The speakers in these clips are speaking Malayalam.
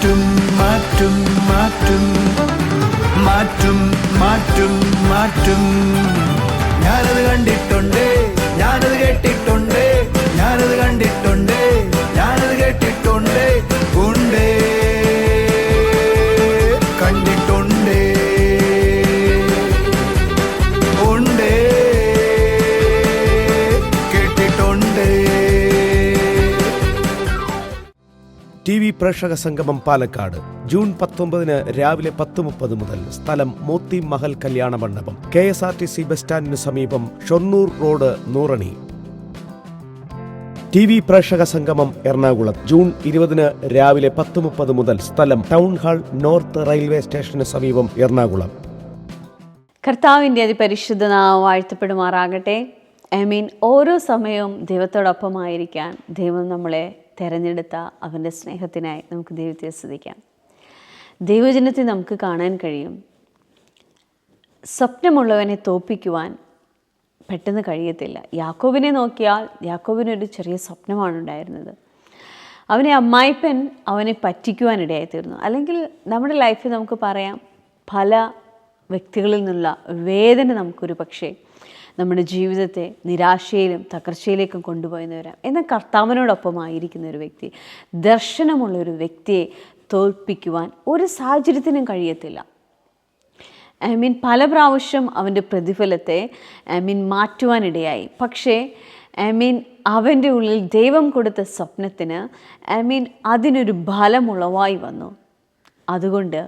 മാറ്റും മാറ്റും മാറ്റും മാറ്റും മാറ്റും മാറ്റും. ഞാനത് കണ്ടിട്ടുണ്ട്, ഞാനത് കേട്ടിട്ടുണ്ട്, ഞാനത് കണ്ടിട്ടുണ്ട്, ഞാനത് കേട്ടിട്ടുണ്ട്, ഉണ്ട് കണ്ടിട്ടുണ്ട്, ഉണ്ട് കേട്ടിട്ടുണ്ട്. TV പ്രേക്ഷക സംഗമം പാലക്കാട് ജൂൺ 19 രാവിലെ 10:30 മുതൽ. സ്ഥലം മോത്തി മഹൽ കല്യാണ മണ്ഡപം, KSRTC ബസ് സ്റ്റാൻഡിന് സമീപം, ഷൊർണൂർ റോഡ്, നൂറണി. TV പ്രേക്ഷക സംഗമം എറണാകുളം ജൂൺ 20 രാവിലെ 10:30 മുതൽ. സ്ഥലം ടൗൺ ഹാൾ, നോർത്ത് റെയിൽവേ സ്റ്റേഷന് സമീപം, എറണാകുളം. കർത്താവിൻ്റെ അതിപരിശുദ്ധ നാമം വാഴ്ത്തപ്പെടുമാറാകട്ടെ. ഓരോ സമയവും ദൈവത്തോടൊപ്പമായിരിക്കാൻ ദൈവം നമ്മളെ തിരഞ്ഞെടുത്ത അവൻ്റെ സ്നേഹത്തിനായി നമുക്ക് ദൈവത്തെ സ്തുതിക്കാം. ദൈവജനത്തെ നമുക്ക് കാണാൻ കഴിയും. സ്വപ്നമുള്ളവനെ തോൽപ്പിക്കുവാൻ പെട്ടെന്ന് കഴിയത്തില്ല. യാക്കോബിനെ നോക്കിയാൽ യാക്കോബിനൊരു ചെറിയ സ്വപ്നമാണ് ഉണ്ടായിരുന്നത്. അവനെ അമ്മായിപ്പൻ അവനെ പറ്റിക്കുവാനിടയായിത്തീർന്നു. അല്ലെങ്കിൽ നമ്മുടെ ലൈഫിൽ നമുക്ക് പറയാം, പല വ്യക്തികളിൽ നിന്നുള്ള വേദന നമുക്കൊരു പക്ഷേ നമ്മുടെ ജീവിതത്തെ നിരാശയിലും തകർച്ചയിലേക്കും കൊണ്ടുപോയെന്ന് വരാം. എന്നാൽ കർത്താവിനോടൊപ്പമായിരിക്കുന്ന ഒരു വ്യക്തി, ദർശനമുള്ള ഒരു വ്യക്തിയെ തോൽപ്പിക്കുവാൻ ഒരു സാഹചര്യത്തിനും കഴിയത്തില്ല. പല പ്രാവശ്യം അവൻ്റെ പ്രതിഫലത്തെ മാറ്റുവാനിടയായി. പക്ഷേ അവൻ്റെ ഉള്ളിൽ ദൈവം കൊടുത്ത സ്വപ്നത്തിന് അതിനൊരു ഫലമുളവായി വന്നു. അതുകൊണ്ട്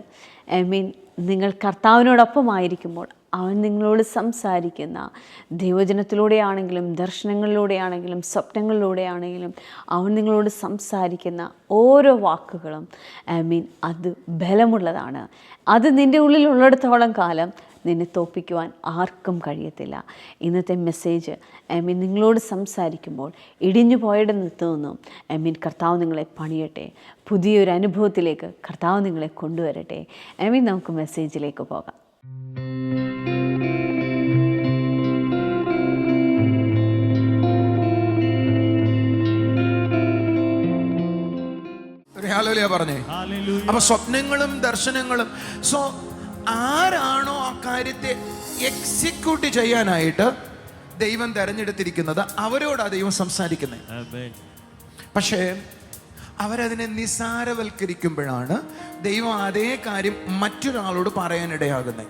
നിങ്ങൾ കർത്താവിനോടൊപ്പമായിരിക്കുമ്പോൾ അവൻ നിങ്ങളോട് സംസാരിക്കുന്ന ദൈവജനത്തിലൂടെയാണെങ്കിലും ദർശനങ്ങളിലൂടെയാണെങ്കിലും സ്വപ്നങ്ങളിലൂടെയാണെങ്കിലും അവൻ നിങ്ങളോട് സംസാരിക്കുന്ന ഓരോ വാക്കുകളും അത് ബലമുള്ളതാണ്. അത് നിൻ്റെ ഉള്ളിൽ ഉള്ളിടത്തോളം കാലം നിന്നെ തോൽപ്പിക്കുവാൻ ആർക്കും കഴിയത്തില്ല. ഇന്നത്തെ മെസ്സേജ് നിങ്ങളോട് സംസാരിക്കുമ്പോൾ ഇടിഞ്ഞു പോയിടത്ത് നിന്നും കർത്താവ് നിങ്ങളെ പണിയട്ടെ. പുതിയൊരു അനുഭവത്തിലേക്ക് കർത്താവ് നിങ്ങളെ കൊണ്ടുവരട്ടെ. നമുക്ക് മെസ്സേജിലേക്ക് പോകാം. പറഞ്ഞേ. അപ്പൊ സ്വപ്നങ്ങളും ദർശനങ്ങളും, ആരാണോ ആ കാര്യത്തെ എക്സിക്യൂട്ട് ചെയ്യാനായിട്ട് ദൈവം തെരഞ്ഞെടുത്തിരിക്കുന്നത് അവരോടാ ദൈവം സംസാരിക്കുന്നത്. പക്ഷേ അവരതിനെ നിസാരവൽക്കരിക്കുമ്പോഴാണ് ദൈവം അതേ കാര്യം മറ്റൊരാളോട് പറയാനിടയാകുന്നത്.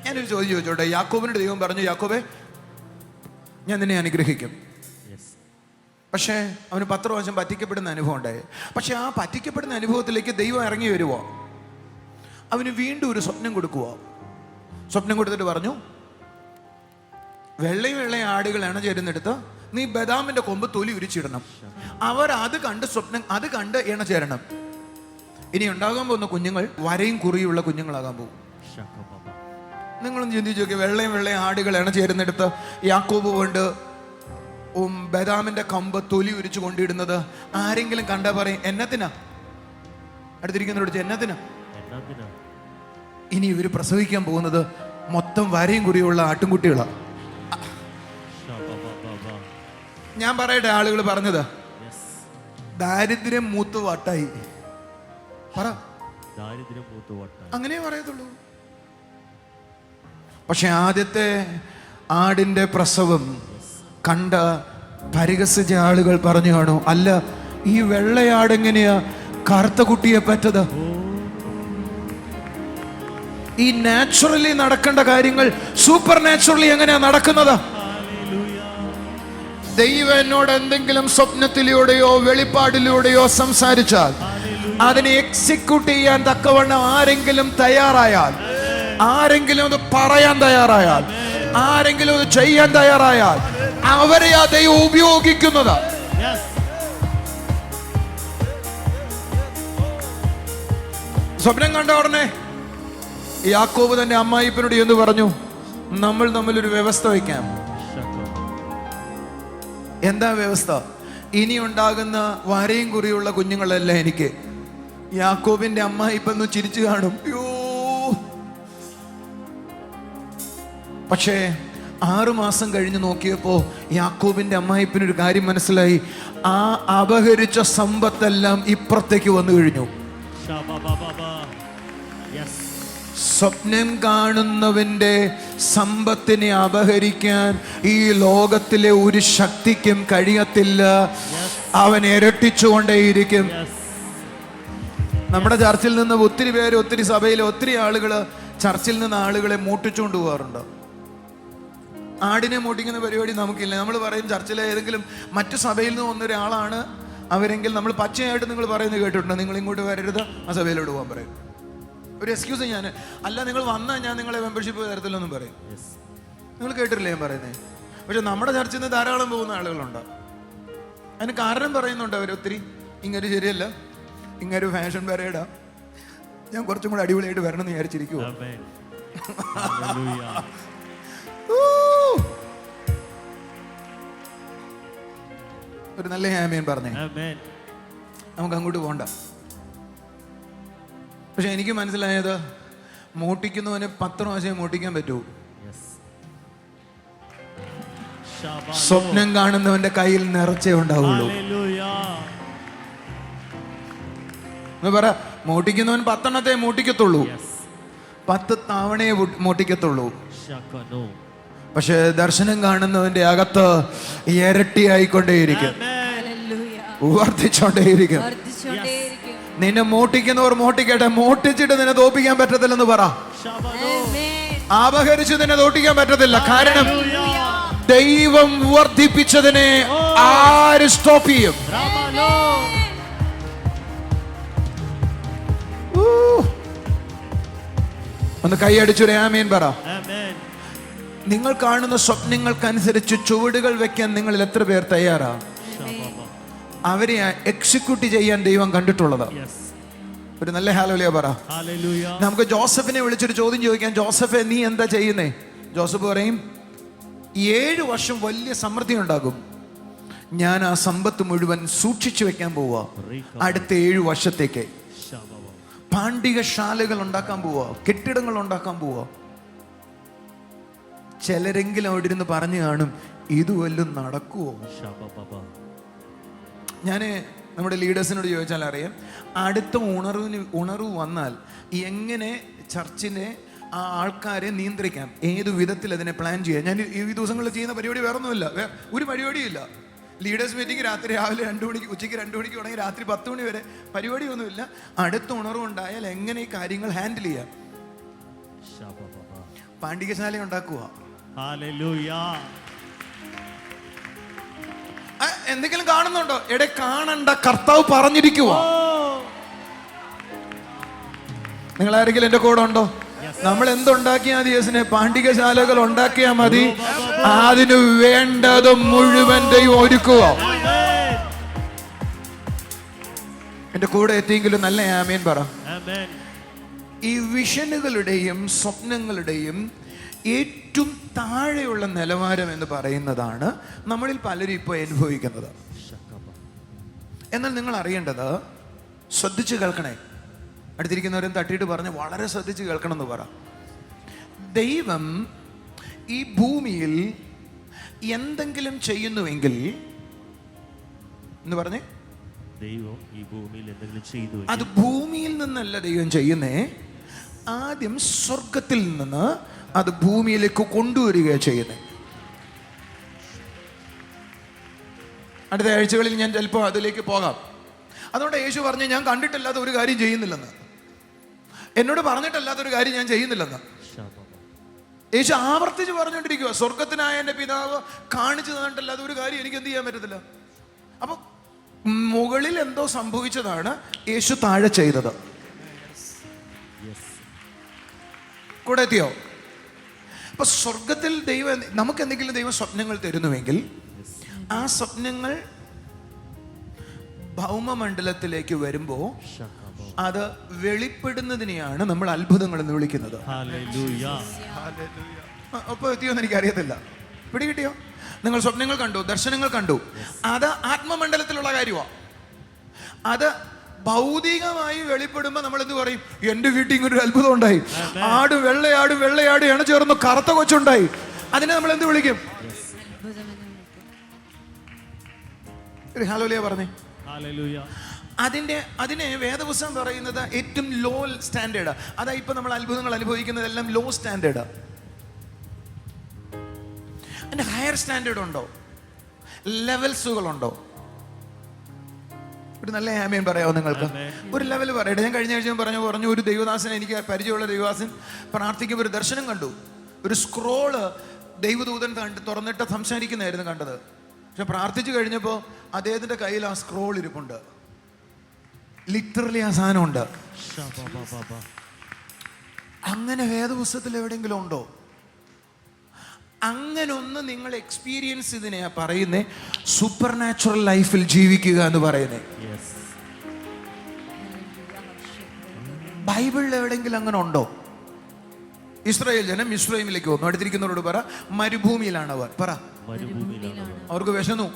ഞാനൊരു ചോദ്യം ചോദിച്ചോട്ടെ. യാക്കോബിനോട് ദൈവം പറഞ്ഞു, യാക്കോബേ ഞാൻ നിന്നെ അനുഗ്രഹിക്കും. പക്ഷേ അവന് 10 പ്രാവശ്യം പറ്റിക്കപ്പെടുന്ന അനുഭവം ഉണ്ടായി. പക്ഷെ ആ പറ്റിക്കപ്പെടുന്ന അനുഭവത്തിലേക്ക് ദൈവം ഇറങ്ങി വരുവോ? അവന് വീണ്ടും ഒരു സ്വപ്നം കൊടുക്കുവോ? സ്വപ്നം കൊടുത്തിട്ട് പറഞ്ഞു, വെള്ളയും ആടുകൾ ഇണചേരുന്നെടുത്ത് നീ ബദാമിന്റെ കൊമ്പ് തൊലി ഉരിച്ചിടണം. അവർ അത് കണ്ട് ഇണചേരണം. ഇനി ഉണ്ടാകാൻ പോകുന്ന കുഞ്ഞുങ്ങൾ വരയും കുറിയുള്ള കുഞ്ഞുങ്ങളാകാൻ പോകും. നിങ്ങളൊന്ന് ചിന്തിച്ചു നോക്കി. വെള്ളയും ആടുകൾ ഇണചേരുന്നെടുത്ത് യാക്കോബ് കൊണ്ട് ബദാമിന്റെ കമ്പ് തൊലി ഉരിച്ചു കൊണ്ടിടുന്നത് ആരെങ്കിലും കണ്ടാ പറയും, എന്നത്തിനാ? അടുത്തിരിക്കുന്നവരോട് എന്നത്തിനാ? ഇനി ഇവര് പ്രസവിക്കാൻ പോകുന്നത് മൊത്തം വരയും കുറിയുള്ള ആട്ടുംകുട്ടികളാണ്. ഞാൻ പറയട്ടെ, ആളുകൾ പറഞ്ഞത് ദാരിദ്ര്യം മൂത്ത് വട്ടായി. അങ്ങനെ പറയത്തുള്ളൂ. പക്ഷെ ആദ്യത്തെ ആടിന്റെ പ്രസവം കണ്ട പരിഹസിച്ച ആളുകൾ പറഞ്ഞു കാണൂ, അല്ല ഈ വെള്ളയാടെങ്ങനെയാ കറുത്ത കുട്ടിയെ പറ്റത്? ഈ നാച്ചുറലി നടക്കേണ്ട കാര്യങ്ങൾ സൂപ്പർ നാച്ചുറലി എങ്ങനെയാ നടക്കുന്നത്? ദൈവം എന്നോട് എന്തെങ്കിലും സ്വപ്നത്തിലൂടെയോ വെളിപ്പാടിലൂടെയോ സംസാരിച്ചാൽ അതിനെ എക്സിക്യൂട്ട് ചെയ്യാൻ തക്കവണ്ണം ആരെങ്കിലും തയ്യാറായാൽ, ആരെങ്കിലും അത് പറയാൻ തയ്യാറായാൽ, ആരെങ്കിലും അത് ചെയ്യാൻ തയ്യാറായാൽ അവരെ ആ ദൈവം ഉപയോഗിക്കുന്നത്. സ്വപ്നം കണ്ട ഉടനെ യാക്കോബ് തന്റെ അമ്മായിപ്പനോട് എന്ന് പറഞ്ഞു, നമ്മൾ തമ്മിലൊരു വ്യവസ്ഥ വയ്ക്കാം. എന്താ വ്യവസ്ഥ? ഇനി ഉണ്ടാകുന്ന വരയും കുറിയുള്ള കുഞ്ഞുങ്ങളല്ല എനിക്ക്. യാക്കോബിന്റെ അമ്മായിപ്പൊന്ന് ചിരിച്ചു കാണും, യോ. പക്ഷേ 6 മാസം കഴിഞ്ഞ് നോക്കിയപ്പോൾ യാക്കോബിന്റെ അമ്മായിപ്പിനൊരു കാര്യം മനസ്സിലായി. ആ അപഹരിച്ച സമ്പത്തെല്ലാം ഇപ്പുറത്തേക്ക് വന്നു കഴിഞ്ഞു. സ്വപ്നം കാണുന്നവന്റെ സമ്പത്തിനെ അപഹരിക്കാൻ ഈ ലോകത്തിലെ ഒരു ശക്തിക്കും കഴിയത്തില്ല. അവൻ ഇരട്ടിച്ചുകൊണ്ടേയിരിക്കും. നമ്മുടെ ചർച്ചിൽ നിന്ന് ഒത്തിരി പേര്, ഒത്തിരി സഭയിലെ ഒത്തിരി ആളുകൾ ചർച്ചിൽ നിന്ന് ആളുകളെ മൂട്ടിച്ചുകൊണ്ട് പോകാറുണ്ട്. ആടിനെ മൂട്ടിക്കുന്ന പരിപാടി നമുക്കില്ല. നമ്മൾ പറയും ചർച്ചിലെ ഏതെങ്കിലും മറ്റു സഭയിൽ നിന്ന് വന്നൊരാളാണ് അവരെങ്കിൽ നമ്മൾ പച്ചയായിട്ട് നിങ്ങൾ പറയുന്നത് കേട്ടിട്ടുണ്ട്, നിങ്ങൾ ഇങ്ങോട്ട് വരരുത്, ആ സഭയിലോട്ട് പോകാൻ പറയും. ഒരു എക്സ്ക്യൂസ് ഞാൻ അല്ല, നിങ്ങൾ വന്നാൽ ഞാൻ നിങ്ങളെ മെമ്പർഷിപ്പ് തരത്തില്ലെന്നും പറയും. നിങ്ങൾ കേട്ടിട്ടില്ലേ ഞാൻ പറയുന്നത്? പക്ഷെ നമ്മുടെ ചർച്ചിൽ നിന്ന് ധാരാളം പോകുന്ന ആളുകളുണ്ട്. അതിന് കാരണം പറയുന്നുണ്ട് അവർ ഒത്തിരി. ഇങ്ങനെ ശരിയല്ല, ഇങ്ങനെ ഫാഷൻ പരേഡാ, ഞാൻ കുറച്ചും കൂടെ അടിപൊളിയായിട്ട് വരണം എന്ന് വിചാരിച്ചിരിക്കുവോ? ഒരു നല്ല ആമേൻ പറഞ്ഞേ. നമുക്ക് അങ്ങോട്ട് പോകണ്ട. പക്ഷെ എനിക്ക് മനസ്സിലായത്, മോട്ടിക്കുന്നവന് 10 പ്രാവശ്യം മോട്ടിക്കാൻ പറ്റൂ. സ്വപ്നം കാണുന്നവന്റെ കയ്യിൽ നിറച്ചേ ഉണ്ടാവുള്ളൂ. എന്ന് പറ, മോട്ടിക്കുന്നവൻ 10 എണ്ണത്തെ മോട്ടിക്കത്തുള്ളൂ, 10 തവണയെ മോട്ടിക്കത്തുള്ളൂ. പക്ഷെ ദർശനം കാണുന്നവന്റെ അകത്ത് ഇരട്ടിയായിക്കൊണ്ടേയിരിക്കും, വർദ്ധിച്ചോണ്ടേയിരിക്കും. നിന്നെ മോട്ടിക്കുന്നവർ മോട്ടിക്കട്ടെ, മോട്ടിച്ചിട്ട് നിന്നെ തോപ്പിക്കാൻ പറ്റത്തില്ലെന്ന് പറ. അപഹരിച്ച് നിന്നെ തോട്ടിക്കാൻ പറ്റത്തില്ല. കാരണം ദൈവം വർദ്ധിപ്പിച്ചതിനെ ആര് സ്റ്റോപ്പ് ചെയ്യും? ഒന്ന് കൈയടിച്ചൊരു ആമേൻ പറ. നിങ്ങൾ കാണുന്ന സ്വപ്നങ്ങൾക്കനുസരിച്ച് ചുവടുകൾ വെക്കാൻ നിങ്ങളിൽ എത്ര പേർ തയ്യാറാ? അവരെ എക്സിക്യൂട്ട് ചെയ്യാൻ ദൈവം കണ്ടിട്ടുള്ളത്. ഒരു നല്ല ഹല്ലേലൂയ പറ. നമുക്ക് ജോസഫിനെ വിളിച്ചൊരു ചോദ്യം ചോദിക്കാം. ജോസഫെ, നീ എന്താ ചെയ്യുന്നേ? ജോസഫ് പറയും, 7 വർഷം വലിയ സമൃദ്ധി ഉണ്ടാകും, ഞാൻ ആ സമ്പത്ത് മുഴുവൻ സൂക്ഷിച്ചു വെക്കാൻ പോവാ. അടുത്ത 7 വർഷത്തേക്ക് പാണ്ഡികശാലകൾ ഉണ്ടാക്കാൻ പോവാ, കെട്ടിടങ്ങൾ ഉണ്ടാക്കാൻ പോവാ. ചിലരെങ്കിലും അവിടെ ഇരുന്ന് പറഞ്ഞു കാണും, ഇത് വല്ലതും നടക്കുവോ? ഞാൻ നമ്മുടെ ലീഡേഴ്സിനോട് ചോദിച്ചാൽ അറിയാം, അടുത്ത ഉണർവ് വന്നാൽ എങ്ങനെ ചർച്ചിനെ ആ ആൾക്കാരെ നിയന്ത്രിക്കാം, ഏത് വിധത്തിൽ അതിനെ പ്ലാൻ ചെയ്യാം. ഞാൻ ഈ ദിവസങ്ങളിൽ ചെയ്യുന്ന പരിപാടി വേറെ ഒന്നുമില്ല, ഒരു പരിപാടിയില്ല. ലീഡേഴ്സ് മീറ്റിംഗ് രാവിലെ 2 മണിക്ക്, ഉച്ചയ്ക്ക് 2 മണിക്ക് തുടങ്ങി രാത്രി 10 മണി വരെ പരിപാടിയൊന്നുമില്ല. അടുത്ത ഉണർവുണ്ടായാൽ എങ്ങനെ ഈ കാര്യങ്ങൾ ഹാൻഡിൽ ചെയ്യാം. പാണ്ഡികശാല ഉണ്ടാക്കുക. എന്തെങ്കിലും കാണുന്നുണ്ടോ? എടെ കാണണ്ട, കർത്താവ് പറഞ്ഞിരിക്കുക. നിങ്ങൾ ആരെങ്കിലും എന്റെ കൂടെ ഉണ്ടോ? നമ്മൾ എന്തുണ്ടാക്കിയാൽ മതി? യേശുവിനെ പാണ്ഡികശാലകൾ ഉണ്ടാക്കിയാൽ മതി, അതിന് വേണ്ടത് മുഴുവൻ ദൈവം ഒരുക്കുക. എന്റെ കൂടെ എത്തിയെങ്കിലും നല്ല ആമേൻ പറ. ഈ വിഷനുകളുടെയും സ്വപ്നങ്ങളുടെയും ഏറ്റവും താഴെയുള്ള നിലവാരം എന്ന് പറയുന്നതാണ് നമ്മളിൽ പലരും ഇപ്പോൾ അനുഭവിക്കുന്നത്. എന്നാൽ നിങ്ങൾ അറിയേണ്ടത്, ശ്രദ്ധിച്ച് കേൾക്കണേ. അടുത്തിരിക്കുന്നവരും തട്ടിയിട്ട് പറഞ്ഞ് വളരെ ശ്രദ്ധിച്ച് കേൾക്കണം എന്ന് പറ. ദൈവം ഈ ഭൂമിയിൽ എന്തെങ്കിലും ചെയ്യുന്നുവെങ്കിൽ എന്ന് പറഞ്ഞേ, ദൈവം ഈ ഭൂമിയിൽ എന്തെങ്കിലും ചെയ്തു, അത് ഭൂമിയിൽ നിന്നല്ല ദൈവം ചെയ്യുന്നേ, ആദ്യം സ്വർഗത്തിൽ നിന്ന് അത് ഭൂമിയിലേക്ക് കൊണ്ടുവരികയാണ് ചെയ്യുന്നത്. അടുത്ത ആഴ്ചകളിൽ ഞാൻ ചിലപ്പോൾ അതിലേക്ക് പോകാം. അതുകൊണ്ട് യേശു പറഞ്ഞു, ഞാൻ കണ്ടിട്ടില്ലാത്ത ഒരു കാര്യം ചെയ്യുന്നില്ലെന്ന്, എന്നോട് പറഞ്ഞിട്ടല്ലാത്തൊരു കാര്യം ഞാൻ ചെയ്യുന്നില്ലെന്ന് യേശു ആവർത്തിച്ച് പറഞ്ഞുകൊണ്ടിരിക്കുക. സ്വർഗത്തിനായ എൻ്റെ പിതാവ് കാണിച്ചു തന്നിട്ടല്ലാത്ത ഒരു കാര്യം എനിക്ക് എന്ത് ചെയ്യാൻ പറ്റത്തില്ല. അപ്പൊ മുകളിൽ എന്തോ സംഭവിച്ചതാണ് യേശു താഴെ ചെയ്തത്. കൂടെ എത്തിയോ? അപ്പൊ സ്വർഗത്തിൽ ദൈവം നമുക്ക് എന്തെങ്കിലും ദൈവം സ്വപ്നങ്ങൾ തരുന്നുവെങ്കിൽ ആ സ്വപ്നങ്ങൾ ഭൗമമണ്ഡലത്തിലേക്ക് വരുമ്പോ അത് വെളിപ്പെടുന്നതിനെയാണ് നമ്മൾ അത്ഭുതങ്ങൾ എന്ന് വിളിക്കുന്നത്. അപ്പൊ എത്തിയോന്ന് എനിക്ക് അറിയത്തില്ല. പിടികിട്ടിയോ? നിങ്ങൾ സ്വപ്നങ്ങൾ കണ്ടു, ദർശനങ്ങൾ കണ്ടു, അത് ആത്മമണ്ഡലത്തിലുള്ള കാര്യമാണ്. അത് ഭൗതികമായി വെളിപ്പെടുമ്പോ നമ്മൾ എന്ത് പറയും? എന്റെ വീട്ടിൽ ഇങ്ങനൊരു അത്ഭുതം ഉണ്ടായി, വെള്ളയാട് ഇണ ചേർന്ന് കറുത്ത കൊച്ചുണ്ടായി. അതിനെ നമ്മൾ എന്ത് വിളിക്കും? ഒരു ഹല്ലേലൂയ പറഞ്ഞേ. ഹല്ലേലൂയ. അതിനെ വേദപുസ്തകം പറയുന്നത് ഏറ്റവും ലോ സ്റ്റാൻഡേർഡ്. അതാ ഇപ്പൊ നമ്മൾ അത്ഭുതങ്ങൾ അനുഭവിക്കുന്നതെല്ലാം ലോ സ്റ്റാൻഡേർഡ്. അതിന്റെ ഹയർ സ്റ്റാൻഡേർഡ് ഉണ്ടോ? ലെവൽസുകളുണ്ടോ? ഒരു നല്ല ആമേൻ പറയാമോ നിങ്ങൾക്ക്? ഒരു ലെവൽ പറയട്ടെ. ഞാൻ കഴിഞ്ഞ ആഴ്ച പറഞ്ഞു ഒരു ദൈവദാസൻ, എനിക്ക് പരിചയമുള്ള ദൈവദാസൻ പ്രാർത്ഥിക്കുമ്പോൾ ഒരു ദർശനം കണ്ടു. ഒരു സ്ക്രോള് ദൈവദൂതൻ തുറന്നിട്ട് സംസാരിക്കുന്നതായിരുന്നു കണ്ടത്. പക്ഷെ പ്രാർത്ഥിച്ചു കഴിഞ്ഞപ്പോൾ അദ്ദേഹത്തിന്റെ കയ്യിൽ ആ സ്ക്രോൾ ഇരിപ്പുണ്ട്. ലിറ്ററലി ആ സാധനം ഉണ്ട്. അങ്ങനെ വേദപുസ്തകത്തിൽ എവിടെയെങ്കിലും ഉണ്ടോ? അങ്ങനെ ഒന്ന് നിങ്ങൾ എക്സ്പീരിയൻസ് ഇതിനെയാ പറയുന്നേ സൂപ്പർ നാച്ചുറൽ ലൈഫിൽ ജീവിക്കുക എന്ന് പറയുന്നേ. ബൈബിളിൽ എവിടെയെങ്കിലും അങ്ങനെ ഉണ്ടോ? ഇസ്രായേൽ ജനം മിസ്രൈമിലേക്ക് വന്നു. അടുത്തിരിക്കുന്നവരോട് പറ, മരുഭൂമിയിലാണ് അവർ. പറ, അവർക്ക് വിശന്നു.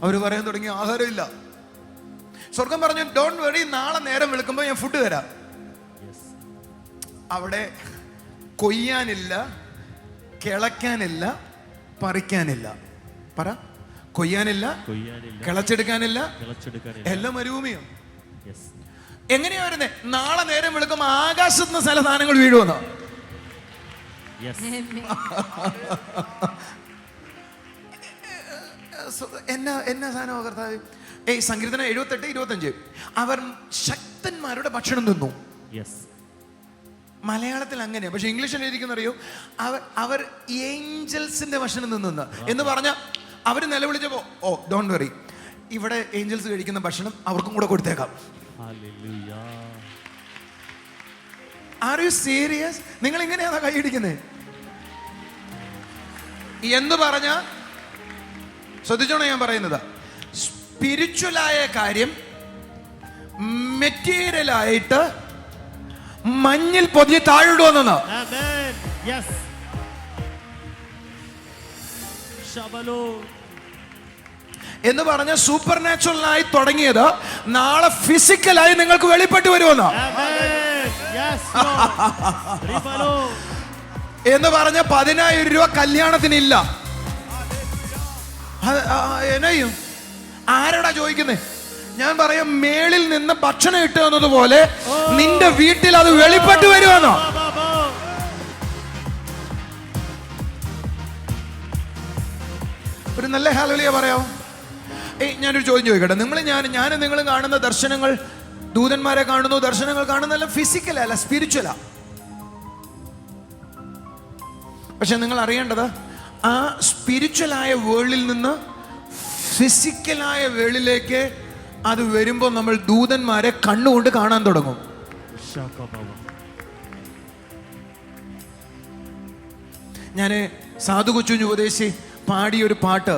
അവർ പറയാൻ തുടങ്ങി ആഹാരമില്ല. സ്വർഗം പറഞ്ഞു, ഡോണ്ട് വെറി, നാളെ നേരം വെളുക്കുമ്പോൾ ഞാൻ ഫുഡ് തരാം. അവിടെ കൊയ്യാനില്ല, കിളയ്ക്കാനില്ല, പറിക്കാനില്ല. പറ, കൊയ്യാനില്ല, കിളച്ചെടുക്കാനില്ല, എല്ലാം മരുഭൂമിയും. എങ്ങനെയാ വരുന്നേ? നാളെ നേരം വെളുക്കുമ്പോൾ ആകാശത്ത് നിന്ന് ചില സാധനങ്ങൾ വീഴുമെന്നോ? എന്നാ സാധനമോ കർത്താവ്? സങ്കീർത്തനം 78-25 അവർ ശക്തന്മാരുടെ ഭക്ഷണം തിന്നു. മലയാളത്തിൽ അങ്ങനെയാ, പക്ഷെ ഇംഗ്ലീഷിൽ എഴുതിക്കുന്നറിയോ? അവർ ഏഞ്ചൽസിന്റെ ഭക്ഷണം തിന്നു എന്ന് പറഞ്ഞ അവർ നിലവിളിച്ചപ്പോ, ഓ ഡോണ്ട് വെറി, ഇവിടെ ഏഞ്ചൽസ് കഴിക്കുന്ന ഭക്ഷണം അവർക്കും കൂടെ കൊടുത്തേക്കാം. Are you serious? നിങ്ങൾ ഇങ്ങനെയാ കൈയടിക്കുന്നത് എന്ന് പറഞ്ഞ ശ്രദ്ധിച്ചോണോ ഞാൻ പറയുന്നത്? സ്പിരിച്വലായ കാര്യം മെറ്റീരിയലായിട്ട് മഞ്ഞിൽ പൊതിഞ്ഞ് താഴിടുവെന്ന് എന്ന് പറഞ്ഞ സൂപ്പർ നാച്ചുറലായി തുടങ്ങിയത് നാളെ ഫിസിക്കലായി നിങ്ങൾക്ക് വെളിപ്പെട്ട് വരുമെന്ന് എന്ന് പറഞ്ഞ 10,000 രൂപ കല്യാണത്തിനില്ല. എന്നയും ആരടാ ചോദിക്കുന്നേ? ഞാൻ പറയാം, മേളിൽ നിന്ന് ഭക്ഷണം ഇട്ടു എന്നതുപോലെ നിന്റെ വീട്ടിൽ അത് വെളിപ്പെട്ട് വരുമെന്നോ? ഒരു നല്ല ഹല്ലേലൂയ പറയാമോ? ഞാനൊരു ചോദ്യം ചോദിക്കട്ടെ. ഞാനും നിങ്ങളും കാണുന്ന ദർശനങ്ങൾ, ദൂതന്മാരെ കാണുന്നു, ദർശനങ്ങൾ കാണുന്നതെല്ലാം ഫിസിക്കൽ അല്ല, സ്പിരിച്വലാ. പക്ഷെ നിങ്ങൾ അറിയേണ്ടത്, ആ സ്പിരിച്വലായ വേൾഡിൽ നിന്ന് ഫിസിക്കലായ വേൾഡിലേക്ക് അത് വരുമ്പോൾ നമ്മൾ ദൂതന്മാരെ കണ്ണുകൊണ്ട് കാണാൻ തുടങ്ങും. ഞാൻ സാധു കൊച്ചു ഉപദേശി പാടിയൊരു പാട്ട്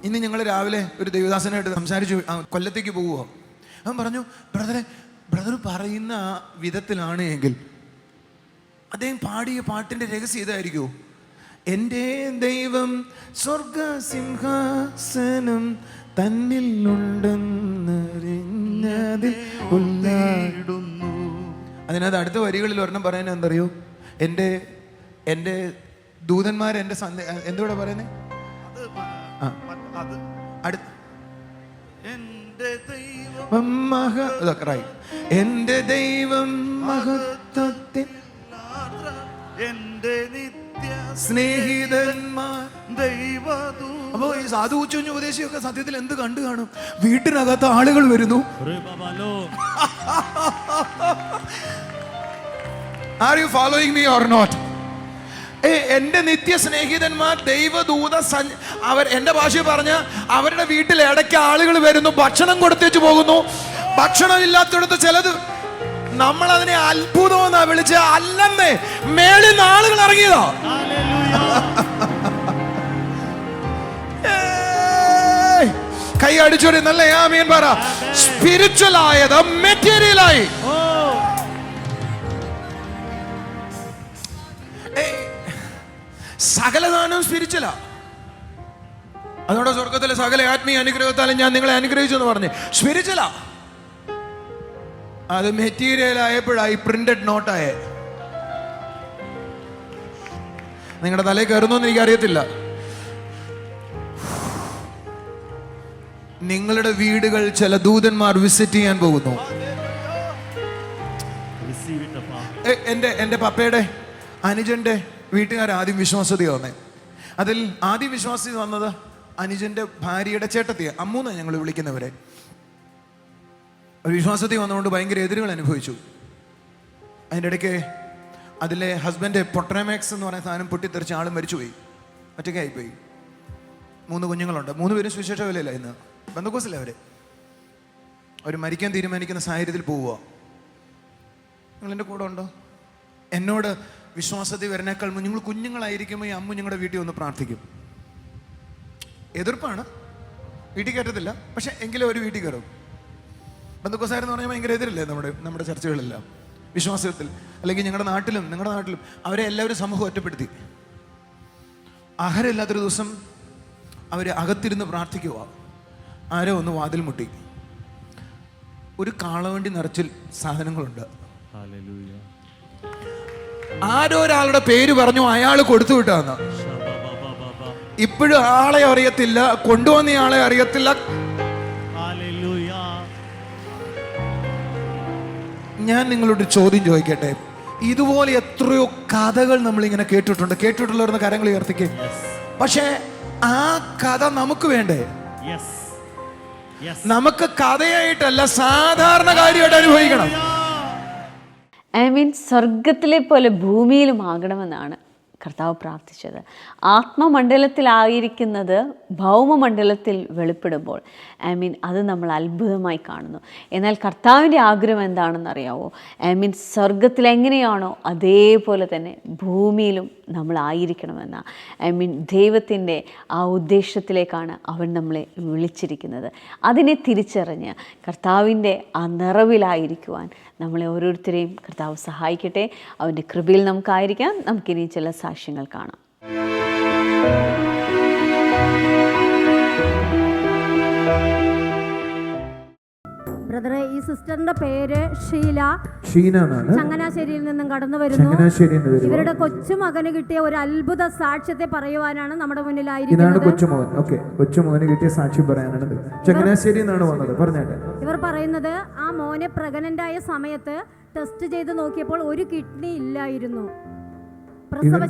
ഇന്ന് ഞങ്ങൾ രാവിലെ ഒരു ദേവദാസനായിട്ട് സംസാരിച്ചു. കൊല്ലത്തേക്ക് പോവുമോ? അവൻ പറഞ്ഞു, ബ്രദർ പറയുന്ന ആ വിധത്തിലാണ് എങ്കിൽ അദ്ദേഹം പാടിയ പാട്ടിന്റെ രഹസ്യം ഇതായിരിക്കുമോ? എൻ്റെ ദൈവം സ്വർഗസിംഹാസനം തന്നിൽ ഉണ്ടെന്നറിഞ്ഞതിൽ ഉള്ളാടുന്നു. അതിനകത്ത് അടുത്ത വരികളിൽ ഒരെണ്ണം പറയാൻ എന്തറിയോ? എൻ്റെ ദൂതന്മാർ എൻ്റെ എന്തോടെ പറയുന്നേ? എന്റെ ദൈവം മഹത്വത്തിൽ എന്റെ നിത്യ സ്നേഹിതന്മാർ ദൈവദൂ. അപ്പോ ഈ സാധു ഉച്ചഞ്ഞ ഉപദേശിയൊക്കെ സത്യത്തിൽ എന്ത് കണ്ടു കാണും? വീട്ടിനകത്ത് ആളുകൾ വരുന്നു. Are you following me or not? എന്റെ നിത്യ സ്നേഹിതന്മാർ ദൈവദൂത അവർ എന്റെ ഭാഷ പറഞ്ഞ അവരുടെ വീട്ടിൽ ഇടയ്ക്ക് ആളുകൾ വരുന്നു, ഭക്ഷണം കൊടുത്തേച്ചു പോകുന്നു. ഭക്ഷണം ഇല്ലാത്തടത്ത് ചിലത് നമ്മൾ അതിനെ അത്ഭുതം എന്നാ വിളിച്ച, അല്ലെന്നേ മേളിൽ നിന്ന് ആളുകൾ ഇറങ്ങിയതാ. കൈ അടിച്ചോടി നല്ല ആമേൻ പറ. സ്പിരിച്വൽ ആയത് മെറ്റീരിയലായി. സകലദാനം സ്പിരിച്വലാ. അതുകൊണ്ട് സ്വർഗത്തിലെ സകല ആത്മീയ അനുഗ്രഹത്താലും ഞാൻ നിങ്ങളെ അനുഗ്രഹിച്ചു എന്ന് പറഞ്ഞു. സ്പിരിച്വലാ. അത് മെറ്റീരിയൽ ആയപ്പോഴായി പ്രിന്റഡ് നോട്ടായ. നിങ്ങളുടെ തലയിൽ കയറുന്നോന്ന് എനിക്കറിയത്തില്ല. നിങ്ങളുടെ വീടുകൾ ചില ദൂതന്മാർ വിസിറ്റ് ചെയ്യാൻ പോകുന്നു. Receive it, Appa. എൻ്റെ പപ്പയുടെ അനുജന്റെ വീട്ടുകാർ ആദ്യം വിശ്വാസത വന്നേ. അതിൽ ആദ്യം വിശ്വാസി വന്നത് അനുജന്റെ ഭാര്യയുടെ ചേട്ടത്തിയ അമ്മൂന്ന് ഞങ്ങൾ വിളിക്കുന്നവരെ. ഒരു വിശ്വാസത്തിൽ വന്നുകൊണ്ട് ഭയങ്കര എതിരുകൾ അനുഭവിച്ചു. അതിൻ്റെ ഇടയ്ക്ക് അതിലെ ഹസ്ബൻഡ് പൊട്രമാക്സ് എന്ന് പറയുന്ന സാധനം പൊട്ടിത്തെറിച്ച് ആളും മരിച്ചുപോയി, ഒറ്റയ്ക്കായിപ്പോയി. 3 കുഞ്ഞുങ്ങളുണ്ട്. 3 പേരും സുവിശേഷ വിലയില്ല. ഇന്ന് ബന്ധുക്കോസില്ല. അവർ മരിക്കാൻ തീരുമാനിക്കുന്ന സാഹചര്യത്തിൽ പോവുക. നിങ്ങൾ എൻ്റെ കൂടെ ഉണ്ടോ? എന്നോട് വിശ്വാസത്തിൽ വരുന്നേക്കാൾ നിങ്ങൾ കുഞ്ഞുങ്ങളായിരിക്കുമ്പോൾ ഈ അമ്മ നിങ്ങളുടെ വീട്ടിൽ ഒന്ന് പ്രാർത്ഥിക്കും. എതിർപ്പാണ്, വീട്ടിൽ കയറ്റത്തില്ല, പക്ഷെ എങ്കിലും ഒരു വീട്ടിൽ കയറും. ബന്ധുക്കോസാരെന്ന് പറഞ്ഞാൽ ഭയങ്കര എതിരല്ലേ നമ്മുടെ ചർച്ചകളെല്ലാം വിശ്വാസത്തിൽ. അല്ലെങ്കിൽ നിങ്ങളുടെ നാട്ടിലും അവരെ എല്ലാവരും സമൂഹം ഒറ്റപ്പെടുത്തി. ആഹാരമില്ലാത്തൊരു ദിവസം അവർ അകത്തിരുന്ന് പ്രാർത്ഥിക്കുക. ആരോ ഒന്ന് വാതിൽ മുട്ടി. ഒരു കാളവണ്ടി നിറച്ചിൽ സാധനങ്ങളുണ്ട്. Hallelujah. ആരോ ഒരാളുടെ പേര് പറഞ്ഞു, അയാൾ കൊടുത്തു വിട്ടാന്ന്. Shabba-ba-ba-ba-ba. ഇപ്പോഴും ആളെ അറിയത്തില്ല, കൊണ്ടുവന്ന ആളെ അറിയത്തില്ല. Hallelujah. ഞാൻ നിങ്ങളോട് ചോദ്യം ചോദിക്കട്ടെ. ഇതുപോലെ എത്രയോ കഥകൾ നമ്മളിങ്ങനെ കേട്ടിട്ടുള്ളവരുടെ കരങ്ങൾ ഉയർത്തിക്കേ. Yes. പക്ഷേ ആ കഥ നമുക്ക് വേണ്ടേ? Yes. Yes. നമുക്ക് കഥയായിട്ടല്ല, സാധാരണ കാര്യമായിട്ട് അനുഭവിക്കണം. സ്വർഗത്തിലെ പോലെ ഭൂമിയിലും ആകണമെന്നാണ് കർത്താവ് പ്രാർത്ഥിച്ചത്. ആത്മമണ്ഡലത്തിലായിരിക്കുന്നത് ഭൗമമണ്ഡലത്തിൽ വെളിപ്പെടുമ്പോൾ അത് നമ്മൾ അത്ഭുതമായി കാണുന്നു. എന്നാൽ കർത്താവിൻ്റെ ആഗ്രഹം എന്താണെന്നറിയാവോ? സ്വർഗത്തിൽ എങ്ങനെയാണോ അതേപോലെ തന്നെ ഭൂമിയിലും നമ്മളായിരിക്കണമെന്ന ദൈവത്തിൻ്റെ ആ ഉദ്ദേശത്തിലേക്കാണ് അവൻ നമ്മളെ വിളിച്ചിരിക്കുന്നത്. അതിനെ തിരിച്ചറിഞ്ഞ് കർത്താവിൻ്റെ ആ നിറവിലായിരിക്കുവാൻ നമ്മളെ ഓരോരുത്തരെയും കർത്താവ് സഹായിക്കട്ടെ. അവൻ്റെ കൃപയിൽ നമുക്കായിരിക്കാം. നമുക്കിനി ചില സാക്ഷ്യങ്ങൾ കാണാം. ബ്രദറെ, ഈ സിസ്റ്ററിന്റെ പേര് ഷീന എന്നാണ്. ചങ്ങനാശ്ശേരിയിൽ നിന്നും കടന്നു വരുന്നു. ഇവരുടെ കൊച്ചുമകന് കിട്ടിയ ഒരു അത്ഭുത സാക്ഷ്യത്തെ പറയുവാനാണ് നമ്മുടെ മുന്നിലായിരിക്കുന്നത്. കൊച്ചുമോന് കിട്ടിയ സാക്ഷ്യം പറയാനാണ്. ചങ്ങനാശ്ശേരി എന്നാണ് വന്നത്. പറഞ്ഞേട്ടെ. ഇവർ പറയുന്നത് ആ മോനെ പ്രഗ്നന്റ് ആയ സമയത്ത് ടെസ്റ്റ് ചെയ്ത് നോക്കിയപ്പോൾ ഒരു കിഡ്നി ഇല്ലായിരുന്നു.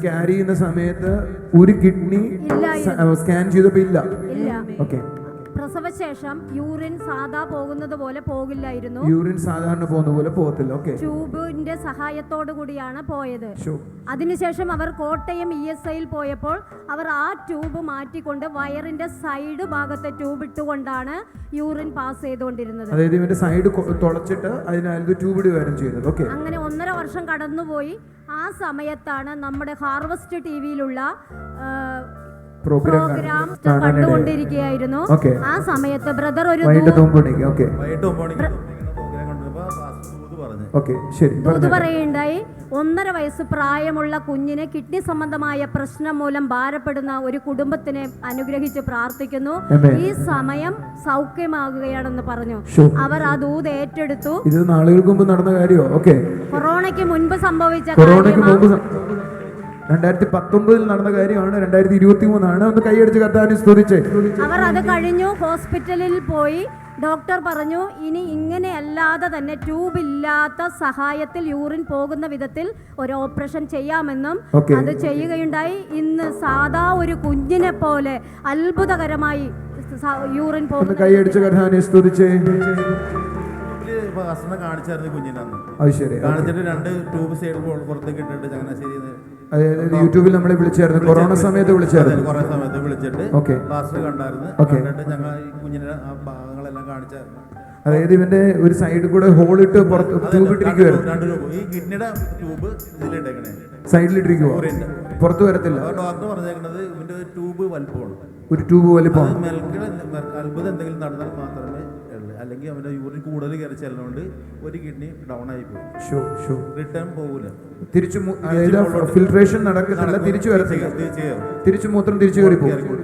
ക്യാരി ചെയ്യുന്ന സമയത്ത് ഒരു കിഡ്നി സ്കാൻ ചെയ്തപ്പോ ഇല്ല. പ്രസവശേഷം യൂറിൻ സാധാ പോകുന്നത് പോലെ പോകില്ലായിരുന്നു. യൂറിൻ സാധാരണ പോകുന്ന പോലെ പോകത്തില്ല. ട്യൂബിന്റെ സഹായത്തോടു കൂടിയാണ് പോയത്. അതിനുശേഷം അവർ കോട്ടയം ESIയിൽ പോയപ്പോൾ അവർ ആ ട്യൂബ് മാറ്റിക്കൊണ്ട് വയറിന്റെ സൈഡ് ഭാഗത്തെ ട്യൂബ് ഇട്ടുകൊണ്ടാണ് യൂറിൻ പാസ് ചെയ്തുകൊണ്ടിരുന്നത്. അതായത് ഇവന്റെ സൈഡ് തുളച്ചിട്ട് അതിനകത്ത് ട്യൂബ് ഇടുകയായിരുന്നു ചെയ്തത്. അങ്ങനെ 1.5 വർഷം കടന്നുപോയി. ആ സമയത്താണ് നമ്മുടെ ഹാർവസ്റ്റ് TVയിലുള്ള പ്രോഗ്രാം കണ്ടുകൊണ്ടിരിക്കുകയായിരുന്നു. ആ സമയത്ത് ബ്രദർ ഒരു ദൂത് പറയുണ്ടായി. 1.5 വയസ്സ് പ്രായമുള്ള കുഞ്ഞിനെ കിഡ്നി സംബന്ധമായ പ്രശ്നം മൂലം ഭാരപ്പെടുന്ന ഒരു കുടുംബത്തിനെ അനുഗ്രഹിച്ച് പ്രാർത്ഥിക്കുന്നു. ഈ സമയം സൗഖ്യമാകുകയാണെന്ന് പറഞ്ഞു. അവർ ആ ദൂത് ഏറ്റെടുത്തു. ഇത് നാളുകൾക്ക് മുമ്പ് നടന്ന കാര്യമോ? കൊറോണയ്ക്ക് മുൻപ് സംഭവിച്ച 2019 നടന്ന കാര്യമാണ്. 2023 ഒന്ന് കൈയടിച്ച് കർത്താവിനെ സ്തുതിച്ചേ. അവർ അത് കഴിഞ്ഞു ഹോസ്പിറ്റലിൽ പോയി. ഡോക്ടർ പറഞ്ഞു ഇനി ഇങ്ങനെയല്ലാതെ തന്നെ ട്യൂബ് ഇല്ലാത്ത സഹായത്തിൽ യൂറിൻ പോകുന്ന വിധത്തിൽ ഒരു ഓപ്പറേഷൻ ചെയ്യാമെന്നും അത് ചെയ്യുകയുണ്ടായി. ഇന്ന് സാധാ ഒരു കുഞ്ഞിനെ പോലെ അത്ഭുതകരമായി യൂറിൻ പോകുന്നു. കൈയടിച്ച് കർത്താവിനെ സ്തുതിച്ചേ. കാണിച്ചായിരുന്നു കുഞ്ഞിനാന്ന്. അത് ശരി. കാണിച്ചിട്ട് 2 ട്യൂബ് സൈഡ് പുറത്തേക്ക് ഇട്ടിട്ട് ചങ്ങനാശ്ശേരി യൂട്യൂബിൽ നമ്മളെ വിളിച്ചായിരുന്നു. കൊറോണ സമയത്ത് വിളിച്ചായിരുന്നു. കുറെ സമയത്ത് വിളിച്ചിട്ട് പാസ്റ്റർ കണ്ടായിരുന്നു. കണ്ടിട്ട് ഞങ്ങൾ ഈ കുഞ്ഞിനെ ആ ഭാഗങ്ങളെല്ലാം കാണിച്ചായിരുന്നു. അതായത് ഇവന്റെ ഒരു സൈഡിൽ കൂടെ ഹോൾ ഇട്ട് ട്യൂബ് ഇട്ടിരിക്കുവായിരുന്നു. 2 ട്യൂബ് ഈ കിഡ്നിയുടെ ട്യൂബ് ഇതിലിട്ടേക്കണേ സൈഡിലിട്ടിരിക്കുവോ? പുറത്തു വരത്തില്ല. ഡോക്ടർ പറഞ്ഞേക്കുന്നത് ഇവന്റെ ട്യൂബ് വലിപ്പമാണ്. ഒരു ട്യൂബ് വലിപ്പമാണ്. അത്ഭുതം എന്തെങ്കിലും നടന്നാൽ മാത്രമേ ഉള്ളത്. അല്ലെങ്കിൽ അവൻ്റെ യൂറിൻ കൂടുതൽ കയറി ചെല്ലുന്നതുകൊണ്ട് ഒരു കിഡ്നി ഡൗൺ ആയി പോകും. ഷോ ഷോ റിട്ടേൺ പോകില്ല. തിരിച്ചു ഫിൽട്രേഷൻ നടക്കുന്നില്ല, തിരിച്ചു വരത്തില്ല, തിരിച്ചു മൂത്രം തിരിച്ചു കയറി പോകും.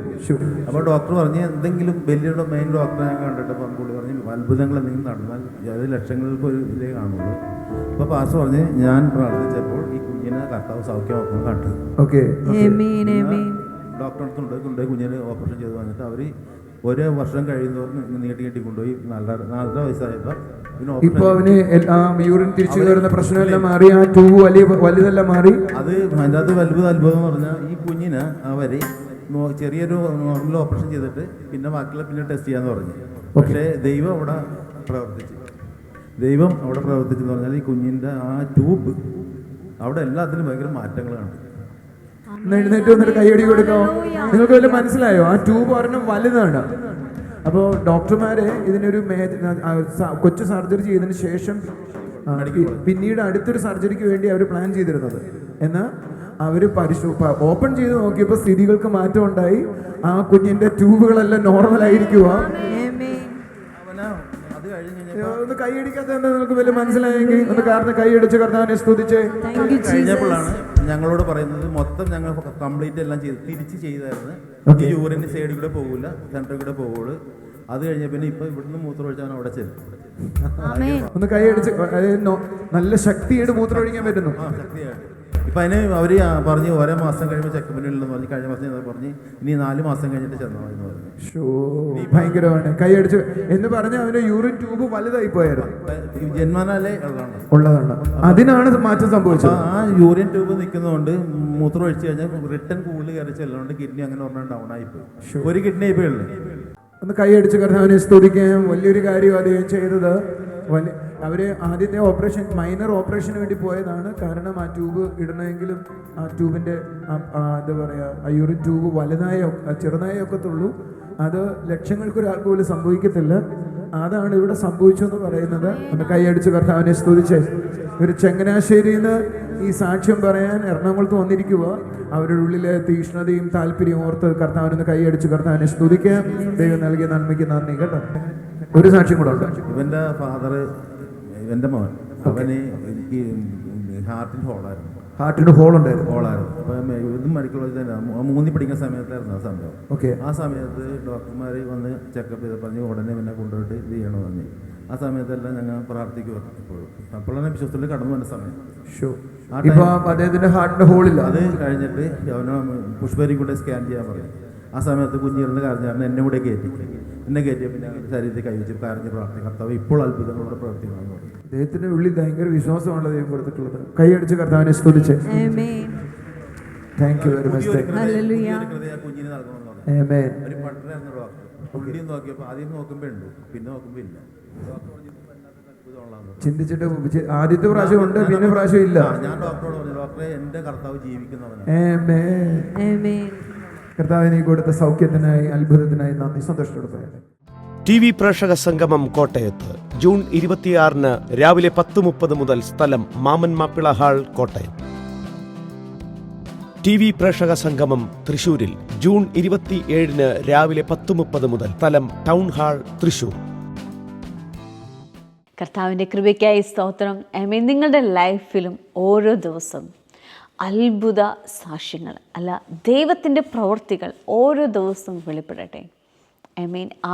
അപ്പോൾ ഡോക്ടർ പറഞ്ഞ് എന്തെങ്കിലും വലിയ മെയിൻ ഡോക്ടറെ ഞാൻ കണ്ടിട്ട് പുള്ളി പറഞ്ഞ് അത്ഭുതങ്ങൾ എന്തെങ്കിലും നടന്നാൽ അത് ലക്ഷങ്ങൾക്ക് ഒരു ഇതേ കാണുള്ളൂ. അപ്പോൾ പാസ്റ്റർ പറഞ്ഞ് ഞാൻ പ്രാർത്ഥിച്ചപ്പോൾ ഈ കുഞ്ഞിനെ കർത്താവ് സൗഖ്യമാക്കണം കണ്ടു. ഓക്കെ, ഡോക്ടറെ അടുത്തുണ്ട് കൊണ്ടുപോയി കുഞ്ഞിനെ ഓപ്പറേഷൻ ചെയ്ത് വന്നിട്ട് അവർ ഓരോ വർഷം കഴിയുന്നവർക്ക് നീട്ടി കൊണ്ടുപോയി 4.5 വയസ്സായപ്പോൾ ഇപ്പൊ അവന് യൂറിൻ തിരിച്ചു കയറുന്ന പ്രശ്നമെല്ലാം മാറി, ആ ട്യൂബ് വലുതെല്ലാം മാറി. അത് അതിൻ്റെ അകത്ത് അത്ഭുതം എന്ന് പറഞ്ഞാൽ ഈ കുഞ്ഞിന് അവര് ചെറിയൊരു നോർമൽ ഓപ്പറേഷൻ ചെയ്തിട്ട് പിന്നെ ബാക്കിയുള്ള പിന്നെ ടെസ്റ്റ് ചെയ്യാന്ന് പറഞ്ഞു. പക്ഷേ ദൈവം അവിടെ പ്രവർത്തിച്ചെന്ന് പറഞ്ഞാൽ ഈ കുഞ്ഞിൻ്റെ ആ ട്യൂബ് അവിടെ എല്ലാത്തിനും ഭയങ്കര മാറ്റങ്ങൾ കാണും. എഴുന്നേറ്റ് വന്നിട്ട് കൈയടി കൊടുക്കാമോ? നിങ്ങൾക്ക് വല്ല മനസ്സിലായോ? ആ ട്യൂബ് ഒരെണ്ണം വലുതാണ്. അപ്പോൾ ഡോക്ടർമാരെ ഇതിനൊരു കൊച്ചു സർജറി ചെയ്തതിന് ശേഷം പിന്നീട് അടുത്തൊരു സർജറിക്ക് വേണ്ടി അവർ പ്ലാൻ ചെയ്തിരുന്നത്. എന്നാൽ അവർ ഓപ്പൺ ചെയ്ത് നോക്കിയപ്പോൾ സ്ഥിതികൾക്ക് മാറ്റം ഉണ്ടായി. ആ കുഞ്ഞിന്റെ ട്യൂബുകളെല്ലാം നോർമലായിരിക്കുക. ഒന്ന് കൈയടിക്കാത്ത നിങ്ങൾക്ക് വലിയ മനസ്സിലായെങ്കിൽ ഒന്ന് കാരണം കൈയടിച്ച് കർത്താവിനെ സ്തുതിച്ച് കഴിഞ്ഞപ്പോഴാണ് ഞങ്ങളോട് പറയുന്നത് മൊത്തം ഞങ്ങൾ കംപ്ലീറ്റ് എല്ലാം തിരിച്ച് ചെയ്തായിരുന്നു. ഈ യൂറിന്റെ സൈഡിൽ കൂടെ പോകില്ല, സെൻറ്ററിൽ കൂടെ പോകുള്ളൂ. അത് കഴിഞ്ഞ പിന്നെ ഇപ്പൊ ഇവിടുന്ന് മൂത്രം ഒഴിച്ചാൽ അവിടെ ചെല്ലും. ഒന്ന് കൈയടിച്ച് നല്ല ശക്തിയായിട്ട് മൂത്രം ഒഴിക്കാൻ പറ്റുന്നു. ശക്തിയായിട്ട് ഇപ്പം അതിന് അവർ പറഞ്ഞ് ഓരോ മാസം കഴിയുമ്പോൾ ചെക്കപ്പിനുള്ളതെന്ന് പറഞ്ഞ് കഴിഞ്ഞ മാസം പറഞ്ഞ് ഇനി 4 മാസം കഴിഞ്ഞിട്ട് ചെന്നാൽ എന്ന് പറഞ്ഞു. ഭയങ്കരമാണ്. കൈയടിച്ച് എന്ന് പറഞ്ഞാൽ അവന് യൂറിൻ ട്യൂബ് വലുതായി പോയായിരുന്നു. ജന്മനാലേ ഉള്ളതാണ്. അതിനാണ് മാറ്റം സംഭവിച്ചത്. ആ യൂറിൻ ട്യൂബ് നിൽക്കുന്നതുകൊണ്ട് മൂത്രം ഒഴിച്ചു കഴിഞ്ഞാൽ റിട്ടേൺ കൂടുതൽ കയറി ചെല്ലുന്നതുകൊണ്ട് കിഡ്നി അങ്ങനെ പറഞ്ഞാൽ ഡൗൺ ആയിപ്പോയി. ഒരു കിഡ്നി ഇപ്പോൾ ഉള്ളു. ഒന്ന് കൈയടിച്ച് കർത്താവിനെ സ്തുതിക്കാൻ. വലിയൊരു കാര്യം അദ്ദേഹം ചെയ്തത്. അവര് ആദ്യത്തെ ഓപ്പറേഷൻ മൈനർ ഓപ്പറേഷന് വേണ്ടി പോയതാണ്. കാരണം ആ ട്യൂബ് ഇടണമെങ്കിലും ആ ട്യൂബിൻ്റെ എന്താ പറയുക, ആ യൂറിൻ ട്യൂബ് ചെറുതായേ ഒക്കത്തുള്ളൂ. അത് ലക്ഷങ്ങൾക്കൊരാൾക്ക് പോലും സംഭവിക്കത്തില്ല. അതാണ് ഇവിടെ സംഭവിച്ചെന്ന് പറയുന്നത്. ഒന്ന് കൈയടിച്ച് കർത്താവിനെ സ്തുതിച്ച്. ഒരു ചങ്ങനാശ്ശേരിയിൽ നിന്ന് ഈ സാക്ഷ്യം പറയാൻ എറണാകുളത്ത് വന്നിരിക്കുക. അവരുടെ ഉള്ളിലെ തീഷ്ണതയും താല്പര്യവും ഓർത്ത് കർത്താവിനൊന്ന് കൈയടിച്ച് കർത്താവിനെ സ്തുതിക്കാം. ദൈവം നൽകിയ നന്മയ്ക്ക് നന്ദി. കേട്ടോ, ഒരു സാക്ഷ്യം കൂടെ ഉണ്ട്. ഇവൻ്റെ ഫാദർ, ഇവൻ്റെ മോൻ, അവന് എനിക്ക് ഹാർട്ടിന് ഹോളായിരുന്നു. അപ്പം ഇതും മെഡിക്കൽ കോളേജ് തന്നെ 3 പഠിക്കുന്ന സമയത്തായിരുന്നു ആ സംഭവം. ഓക്കെ, ആ സമയത്ത് ഡോക്ടർമാർ വന്ന് ചെക്കപ്പ് ചെയ്ത് പറഞ്ഞ് ഉടനെ പിന്നെ കൊണ്ടുപോയിട്ട് ഇത് ചെയ്യണമെന്ന് പറഞ്ഞു. ആ സമയത്തെല്ലാം ഞങ്ങൾ പ്രാർത്ഥിക്കുമായിരുന്നു എപ്പോഴും. അപ്പോഴാണ് വിശ്വസത്തിൽ കടന്നു വന്ന സമയം. അദ്ദേഹത്തിന്റെ ഹാർട്ടിന്റെ ഹോളില്ല. അത് കഴിഞ്ഞിട്ട് അവന് പുഷ്പരി കൂടെ സ്കാൻ ചെയ്യാൻ പറഞ്ഞു. ആ സമയത്ത് കുഞ്ഞിരുന്ന് കരഞ്ഞായിരുന്നു. എന്നെ കൂടെ കയറ്റിയ പിന്നെ ശരീരത്തിൽ കൈവച്ച് കരഞ്ഞ് പ്രാർത്ഥിക്കും. കർത്താവ് ഇപ്പോൾ അത്ഭുതങ്ങളോടെ പ്രവർത്തിക്കണം. അദ്ദേഹത്തിന്റെ ഉള്ളിൽ ഭയങ്കര വിശ്വാസമാണ് ദൈവം കൊടുത്തിട്ടുള്ളത്. കൈയടിച്ച് കർത്താവിനെ സ്തുതിച്ച്. Thank you very much. കുഞ്ഞിന് നൽകണമെന്ന് പറഞ്ഞു. ഒരു പട്ടണമായിരുന്നു ഡോക്ടർ. പുള്ളി നോക്കിയപ്പോൾ ആദ്യം നോക്കുമ്പോൾ ഉണ്ട്, പിന്നെ നോക്കുമ്പോൾ ഇല്ല. ചിന്തിച്ചിട്ട് ആദ്യത്തെ പ്രാവശ്യം ഉണ്ട്, പിന്നെ പ്രാവശ്യം ഇല്ല. ഞാൻ ഡോക്ടറോട് പറഞ്ഞു, ഡോക്ടറെ എന്റെ കർത്താവ് ജീവിക്കുന്നവനാണ്. കർത്താവ് നീ കൊടുത്ത സൗഖ്യത്തിനായി അത്ഭുതത്തിനായി നന്ദി. സന്തോഷത്തോടെ പറയാം. TV പ്രേക്ഷക സംഗമം കോട്ടയത്ത് ജൂൺ 26 രാവിലെ 10:30 മുതൽ. സ്ഥലം മാമൻ മാപ്പിള ഹാൾ, കോട്ടയം. TV പ്രേക്ഷക സംഗമം തൃശൂരിൽ ജൂൺ 27 രാവിലെ 10:30 മുതൽ. സ്ഥലം ടൗൺ ഹാൾ, തൃശൂർ. കർത്താവിൻ്റെ കൃപയ്ക്കായി സ്തോത്രം. നിങ്ങളുടെ ലൈഫിലും ഓരോ ദിവസം അത്ഭുത സാക്ഷ്യങ്ങൾ അല്ല, ദൈവത്തിൻ്റെ പ്രവൃത്തികൾ ഓരോ ദിവസവും വെളിപ്പെടട്ടെ.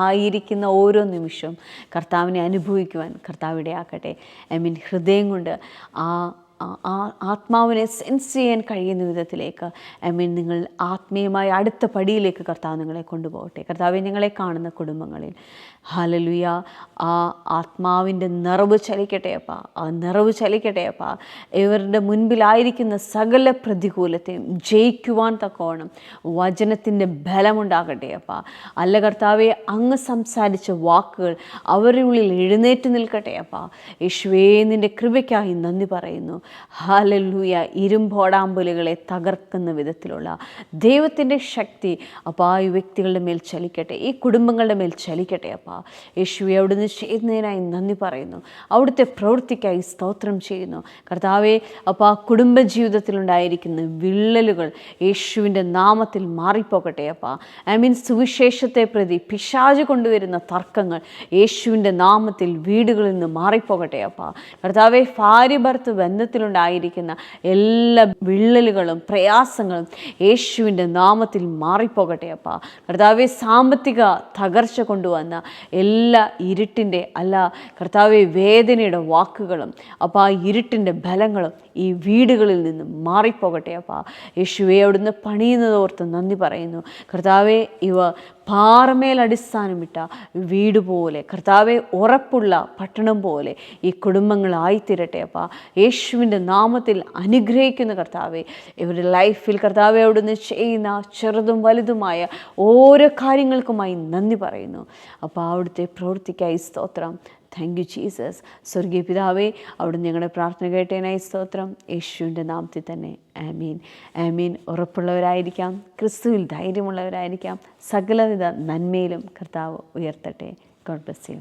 ആയിരിക്കുന്ന ഓരോ നിമിഷവും കർത്താവിനെ അനുഭവിക്കുവാൻ കർത്താവ് ഇടയാക്കട്ടെ. ഹൃദയം കൊണ്ട് ആത്മാവിനെ സെൻസ് ചെയ്യാൻ കഴിയുന്ന വിധത്തിലേക്ക് നിങ്ങൾ ആത്മീയമായ അടുത്ത പടിയിലേക്ക് കർത്താവ് നിങ്ങളെ കൊണ്ടുപോകട്ടെ. കർത്താവെ, ഞങ്ങളെ കാണുന്ന കുടുംബങ്ങളിൽ ഹല്ലേലൂയ ആ ആത്മാവിൻ്റെ നിറവ് ചലിക്കട്ടെ അപ്പാ. ആ നിറവ് ചലിക്കട്ടെ അപ്പാ. ഇവരുടെ മുൻപിലായിരിക്കുന്ന സകല പ്രതികൂലത്തെയും ജയിക്കുവാൻ തക്കവണ്ണം വചനത്തിൻ്റെ ബലമുണ്ടാകട്ടെ അപ്പാ. അല്ല കർത്താവെ, അങ്ങ് സംസാരിച്ച വാക്കുകൾ അവരുടെ ഉള്ളിൽ എഴുന്നേറ്റ് നിൽക്കട്ടെ അപ്പാ. യേശുവേ, നിൻ്റെ കൃപയ്ക്കായി നന്ദി പറയുന്നു. ഹല്ലേലൂയ, ഇരുമ്പോടാമ്പലുകളെ തകർക്കുന്ന വിധത്തിലുള്ള ദൈവത്തിൻ്റെ ശക്തി അപ്പോൾ ഈ വ്യക്തികളുടെ മേൽ ചലിക്കട്ടെ, ഈ കുടുംബങ്ങളുടെ മേൽ ചലിക്കട്ടെ. അപ്പോൾ യേശുവെ അവിടുന്ന് ചെയ്യുന്നതിനായി നന്ദി പറയുന്നു, അവിടുത്തെ പ്രവൃത്തിക്കായി സ്തോത്രം ചെയ്യുന്നു കർത്താവെ. അപ്പോൾ ആ കുടുംബജീവിതത്തിലുണ്ടായിരിക്കുന്ന വിള്ളലുകൾ യേശുവിൻ്റെ നാമത്തിൽ മാറിപ്പോകട്ടെ. അപ്പോൾ സുവിശേഷത്തെ പ്രതി പിശാച് കൊണ്ടുവരുന്ന തർക്കങ്ങൾ യേശുവിൻ്റെ നാമത്തിൽ വീടുകളിൽ നിന്ന് മാറിപ്പോകട്ടെ. അപ്പോൾ കർത്താവെ, ഭാര്യ ഭർത്തൃ ബന്ധത്തിലുണ്ടായിരിക്കുന്ന എല്ലാ വിള്ളലുകളും പ്രയാസങ്ങളും യേശുവിൻ്റെ നാമത്തിൽ മാറിപ്പോകട്ടെ. അപ്പോൾ കർത്താവെ, സാമ്പത്തിക തകർച്ച കൊണ്ടുവന്ന എല്ലാ ഇരുട്ടിൻ്റെ കർത്താവെ വേദനയുടെ വാക്കുകളും അപ്പോൾ ആ ഇരുട്ടിൻ്റെ ബലങ്ങളും ഈ വീടുകളിൽ നിന്ന് മാറിപ്പോകട്ടെ. അപ്പോൾ യേശുവെ അവിടുന്ന് പണിയുന്നതോർത്ത് നന്ദി പറയുന്നു കർത്താവെ. ഇവ പാറമേൽ അടിസ്ഥാനമിട്ട വീട് പോലെ കർത്താവെ, ഉറപ്പുള്ള പട്ടണം പോലെ ഈ കുടുംബങ്ങളായിത്തീരട്ടെ. അപ്പോൾ യേശുവിൻ്റെ നാമത്തിൽ അനുഗ്രഹിക്കുന്ന കർത്താവെ, ഇവരുടെ ലൈഫിൽ കർത്താവെ അവിടുന്ന് ചെയ്യുന്ന ചെറുതും വലുതുമായ ഓരോ കാര്യങ്ങൾക്കുമായി നന്ദി പറയുന്നു. അപ്പോൾ അവിടുത്തെ പ്രവൃത്തിക്കായി സ്തോത്രം. Thank you Jesus. സ്വർഗീയ പിതാവേ, അവിടുന്ന് ഞങ്ങളുടെ പ്രാർത്ഥന കേട്ടതിനായി സ്തോത്രം. യേശുവിൻ്റെ നാമത്തിൽ തന്നെ ആമീൻ. ആമീൻ. ഉറപ്പുള്ളവരായിരിക്കാം, ക്രിസ്തുവിൽ ധൈര്യമുള്ളവരായിരിക്കാം, സകലവിധ നന്മയിലും കർത്താവ് ഉയർത്തട്ടെ. God bless you.